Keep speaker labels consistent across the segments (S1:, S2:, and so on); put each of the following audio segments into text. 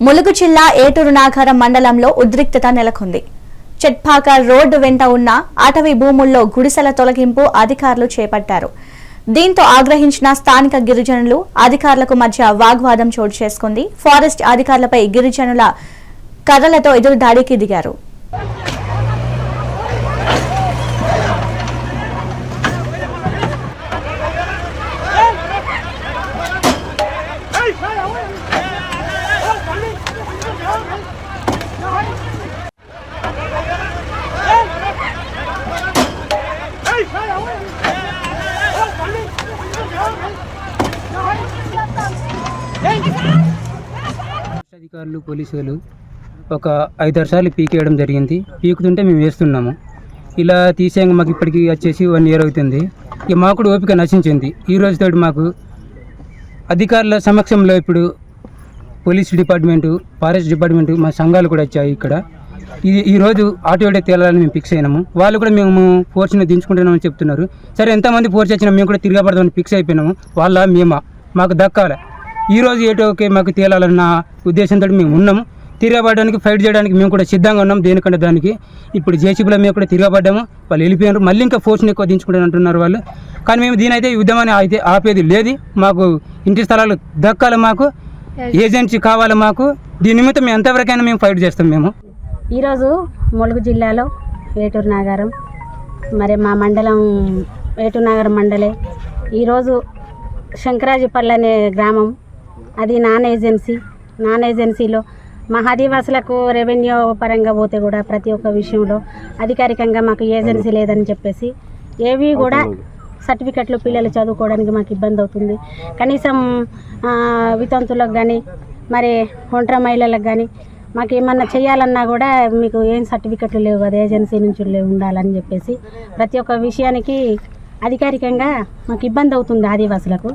S1: ములుగు జిల్లా ఏటూరు నాగారం మండలంలో ఉద్రిక్తత నెలకొంది. చెట్పాక రోడ్డు వెంట ఉన్న అటవీ భూముల్లో గుడిసెల తొలగింపు అధికారులు చేపట్టారు. దీంతో ఆగ్రహించిన స్థానిక గిరిజనులు అధికారులకు మధ్య వాగ్వాదం చోటు చేసుకుంది. ఫారెస్ట్ అధికారులపై గిరిజనుల కర్రలతో ఎదురు దాడికి దిగారు.
S2: అధికారులు పోలీసులు ఒక 5-6 సార్లు పీకేయడం జరిగింది. పీకుతుంటే మేము వేస్తున్నాము. ఇలా తీసేయంగా మాకు ఇప్పటికీ వచ్చేసి 1 year అవుతుంది. ఇక మాకు కూడా ఓపిక నశించింది. ఈ రోజుతో మాకు అధికారుల సమక్షంలో ఇప్పుడు పోలీస్ డిపార్ట్మెంటు, ఫారెస్ట్ డిపార్ట్మెంటు, మా సంఘాలు కూడా వచ్చాయి. ఇక్కడ ఈరోజు ఆటోడే తేలాలని మేము ఫిక్స్ అయినాము. వాళ్ళు కూడా మేము ఫోర్స్ని దించుకుంటున్నామని చెప్తున్నారు. సరే, ఎంతమంది ఫోర్స్ వచ్చినా మేము కూడా తిరగబడదామని ఫిక్స్ అయిపోయినాము. వాళ్ళ మేమా మాకు దక్కాలి. ఈరోజు ఏటోకే మాకు తేలాలన్న ఉద్దేశంతో మేము ఉన్నాము. తిరగబడడానికి, ఫైట్ చేయడానికి మేము కూడా సిద్ధంగా ఉన్నాం. దేనికంటే దానికి ఇప్పుడు జేసీబీలో మేము కూడా తిరగబడ్డాము. వాళ్ళు వెళ్ళిపోయినారు. మళ్ళీ ఇంకా ఫోర్స్ని ఎక్కువ దించుకుంటాను అంటున్నారు వాళ్ళు. కానీ మేము దీనైతే యుద్ధమని అయితే ఆపేది లేదు. మాకు ఇంటి స్థలాలు దక్కాలి, మాకు ఏజెన్సీ కావాలి. మాకు దీని నిమిత్తం మేము ఎంతవరకైనా మేము ఫైట్ చేస్తాం. మేము
S3: ఈరోజు ములుగు జిల్లాలో ఏటూరు నాగారం, మరి మా మండలం ఏటూరు నాగారం మండలే. ఈరోజు శంకరాజపల్లి అనే గ్రామం, అది నాన్ ఏజెన్సీలో మా ఆదివాసులకు రెవెన్యూ పరంగా పోతే కూడా ప్రతి ఒక్క విషయంలో అధికారికంగా మాకు ఏజెన్సీ లేదని చెప్పేసి ఏవి కూడా సర్టిఫికెట్లు పిల్లలు చదువుకోవడానికి మాకు ఇబ్బంది అవుతుంది. కనీసం వితంతులకు కానీ, మరి ఒంటరి మహిళలకు కానీ మాకు ఏమన్నా చేయాలన్నా కూడా మీకు ఏం సర్టిఫికెట్లు లేవు కదా, ఏజెన్సీ నుంచి ఉండాలని చెప్పేసి ప్రతి ఒక్క విషయానికి అధికారికంగా మాకు ఇబ్బంది అవుతుంది ఆదివాసులకు.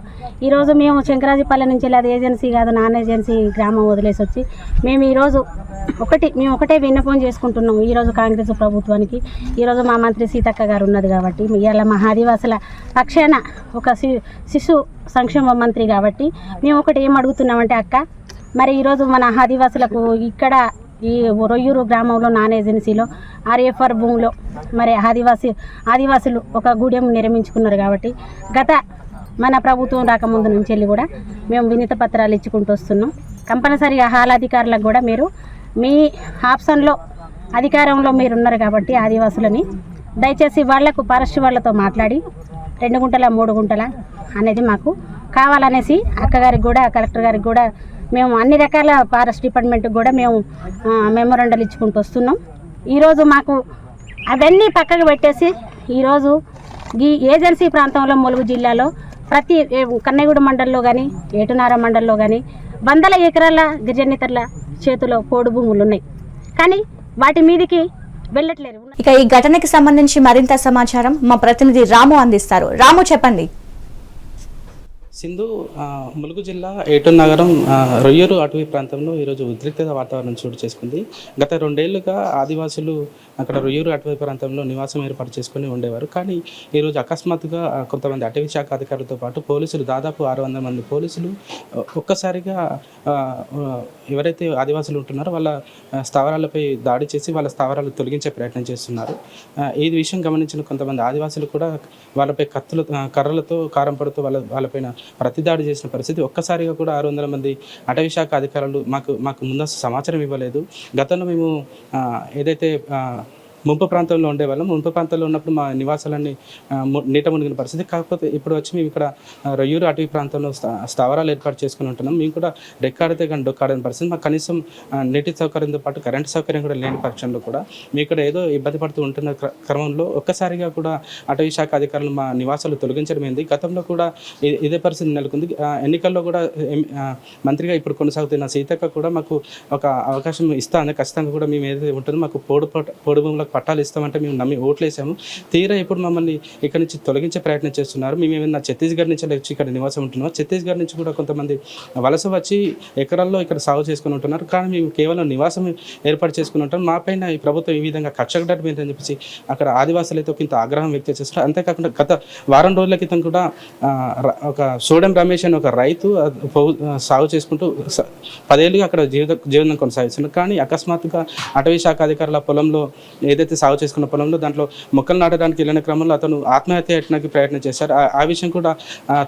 S3: ఈరోజు మేము శంకరాజపల్లి నుంచి అది ఏజెన్సీ కాదు, నాన్ ఏజెన్సీ గ్రామం వదిలేసి వచ్చి మేము ఈరోజు ఒకటే విన్నపం చేసుకుంటున్నాము. ఈరోజు కాంగ్రెస్ ప్రభుత్వానికి, ఈరోజు మా మంత్రి సీతక్క గారు ఉన్నది కాబట్టి, ఇవాళ మా ఆదివాసుల పక్షాన ఒక శిశు సంక్షేమ మంత్రి కాబట్టి మేము ఒకటి ఏం అడుగుతున్నామంటే, అక్క మరి ఈరోజు మన ఆదివాసులకు ఇక్కడ ఈ రొయ్యూరు గ్రామంలో నాన్ ఏజెన్సీలో ఆర్ఎఫ్ఆర్ భూమిలో మరి ఆదివాసులు ఒక గూడెం నిర్మించుకున్నారు కాబట్టి గత మన ప్రభుత్వం రాకముందు నుంచి వెళ్ళి కూడా మేము వినతి పత్రాలు ఇచ్చుకుంటూ వస్తున్నాం. కంపల్సరీగా అధికారులకు కూడా మీరు మీ ఆప్షన్లో అధికారంలో మీరున్నారు కాబట్టి ఆదివాసులని దయచేసి వాళ్లకు ఫారెస్ట్ వాళ్ళతో మాట్లాడి 2 గుంటల 3 గుంటల అనేది మాకు కావాలనేసి అక్కగారికి కూడా, కలెక్టర్ గారికి కూడా మేము అన్ని రకాల ఫారెస్ట్ డిపార్ట్మెంట్కి కూడా మేము మెమోరాండాలు ఇచ్చుకుంటూ వస్తున్నాం. ఈరోజు మాకు అవన్నీ పక్కకు పెట్టేసి ఈరోజు ఈ ఏజెన్సీ ప్రాంతంలో ములుగు జిల్లాలో ప్రతి కన్నెగూడ మండలంలో కానీ, ఏటునార మండలంలో కానీ 100 ఎకరాల గిరిజనేతరుల చేతిలో పోడు భూములు ఉన్నాయి. కానీ వాటి మీదకి వెళ్ళట్లేరు.
S1: ఇక ఈ ఘటనకి సంబంధించి మరింత సమాచారం మా ప్రతినిధి రాము అందిస్తారు. రాము, చెప్పండి.
S4: సింధు, ములుగు జిల్లా ఏటూరు నగరం రొయ్యూరు అటవీ ప్రాంతంలో ఈరోజు ఉద్రిక్తత వాతావరణం చోటు చేసుకుంది. గత 2 ఏళ్లుగా ఆదివాసులు అక్కడ రొయ్యూరు అటవీ ప్రాంతంలో నివాసం ఏర్పాటు చేసుకుని ఉండేవారు. కానీ ఈరోజు అకస్మాత్తుగా కొంతమంది అటవీ శాఖ అధికారులతో పాటు పోలీసులు, దాదాపు 600 మంది పోలీసులు ఒక్కసారిగా ఎవరైతే ఆదివాసులు ఉంటున్నారో వాళ్ళ స్థావరాలపై దాడి చేసి వాళ్ళ స్థావరాలు తొలగించే ప్రయత్నం చేస్తున్నారు. ఈ విషయం గమనించిన కొంతమంది ఆదివాసులు కూడా వాళ్ళపై కర్రలతో, కారం పడుతూ వాళ్ళపైన ప్రతిదాడి చేసిన పరిస్థితి. ఒక్కసారిగా కూడా 600 మంది అటవీ శాఖ అధికారులు మాకు ముందస్తు సమాచారం ఇవ్వలేదు. గతంలో మేము ఏదైతే ముంపు ప్రాంతంలో ఉండేవాళ్ళం, ముంపు ప్రాంతంలో ఉన్నప్పుడు మా నివాసాలన్నీ నీట మునిగిన పరిస్థితి. కాకపోతే ఇప్పుడు వచ్చి మేము ఇక్కడ రొయ్యూరు అటవీ ప్రాంతంలో స్థావరాలు ఏర్పాటు చేసుకుని ఉంటున్నాం. మేము కూడా రెక్కాడితే కానీ డొక్కాడని పరిస్థితి. మాకు కనీసం నీటి సౌకర్యంతో పాటు కరెంటు సౌకర్యం కూడా లేని పక్షంలో కూడా మీ ఇక్కడ ఏదో ఇబ్బంది పడుతూ ఉంటున్న క్రమంలో ఒక్కసారిగా కూడా అటవీ శాఖ అధికారులు మా నివాసాలు తొలగించడం ఏంది. గతంలో కూడా ఇదే పరిస్థితి నెలకొంది. ఎన్నికల్లో కూడా మంత్రిగా ఇప్పుడు కొనసాగుతున్న సీతక్క కూడా మాకు ఒక అవకాశం ఇస్తా అని ఖచ్చితంగా కూడా మేము ఏదైతే ఉంటుందో మాకు పోడు భూములకు పట్టాలు ఇస్తామంటే మేము నమ్మి ఓట్లేసాము. తీరా ఇప్పుడు మమ్మల్ని ఇక్కడ నుంచి తొలగించే ప్రయత్నం చేస్తున్నారు. మేము ఏమైనా ఛత్తీస్గఢ్ నుంచి వచ్చి ఇక్కడ నివాసం ఉంటున్నాం. ఛత్తీస్గఢ్ నుంచి కూడా కొంతమంది వలస వచ్చి ఎకరాల్లో ఇక్కడ సాగు చేసుకుని ఉంటున్నారు. కానీ మేము కేవలం నివాసం ఏర్పాటు చేసుకుని ఉంటాం. మా పైన ఈ ప్రభుత్వం ఈ విధంగా కక్షగట్టమేంటని చెప్పేసి అక్కడ ఆదివాసులు అయితే కొంత ఆగ్రహం వ్యక్తం చేస్తారు. అంతేకాకుండా గత వారం రోజుల క్రితం కూడా ఒక సోడెం రమేష్ అని ఒక రైతు సాగు చేసుకుంటూ 10 ఏళ్ళుగా అక్కడ జీవనం కొనసాగిస్తున్నారు. కానీ అకస్మాత్తుగా అటవీ శాఖ అధికారుల పొలంలో ఏదైతే సాగు చేసుకున్న పొలంలో దాంట్లో మొక్కలు నాటడానికి వెళ్ళిన క్రమంలో అతను ఆత్మహత్య చేయడానికి ప్రయత్నం చేశారు. ఆ విషయం కూడా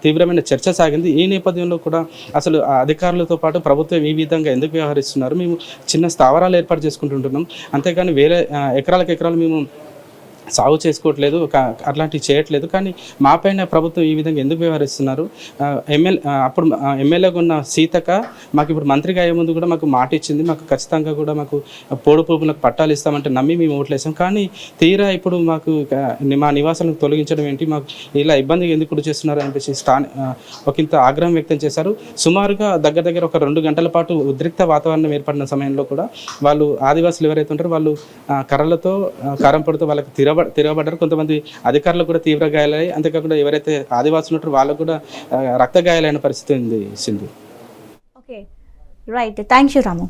S4: తీవ్రమైన చర్చ సాగింది. ఈ నేపథ్యంలో కూడా అసలు అధికారులతో పాటు ప్రభుత్వం ఈ విధంగా ఎందుకు వ్యవహరిస్తున్నారు? మేము చిన్న స్థావరాలు ఏర్పాటు చేసుకుంటుంటున్నాం, అంతేగాని వేరే ఎకరాలు మేము సాగు చేసుకోవట్లేదు, అట్లాంటివి చేయట్లేదు. కానీ మా పైన ప్రభుత్వం ఈ విధంగా ఎందుకు వ్యవహరిస్తున్నారు? అప్పుడు ఎమ్మెల్యేగా ఉన్న సీతక్క మాకు ఇప్పుడు మంత్రిగా అయ్యే ముందు కూడా మాకు మాట ఇచ్చింది, మాకు ఖచ్చితంగా కూడా మాకు పోడు భూములకు పట్టాలు ఇస్తామంటే నమ్మి మేము ఓట్లేసాం. కానీ తీరా ఇప్పుడు మాకు మా నివాసాలను తొలగించడం ఏంటి, మాకు ఇలా ఇబ్బంది ఎందుకు గురి చేస్తున్నారు అనిపించి ఒకంత ఆగ్రహం వ్యక్తం చేశారు. సుమారుగా దగ్గర ఒక 2 గంటల పాటు ఉద్రిక్త వాతావరణం ఏర్పడిన సమయంలో కూడా వాళ్ళు ఆదివాసులు ఎవరైతే ఉంటారో వాళ్ళు కర్రలతో కారంపొడితో వాళ్ళకి తిరగబడ్డారు. కొంతమంది అధికారులకు కూడా తీవ్ర గాయాలయ్యాయి. అంతేకాకుండా ఎవరైతే ఆదివాసులు ఉంటారో వాళ్ళకు కూడా రక్త గాయాలైన పరిస్థితి ఉంది. Sindhu.
S1: Okay, right, thank you Ramu.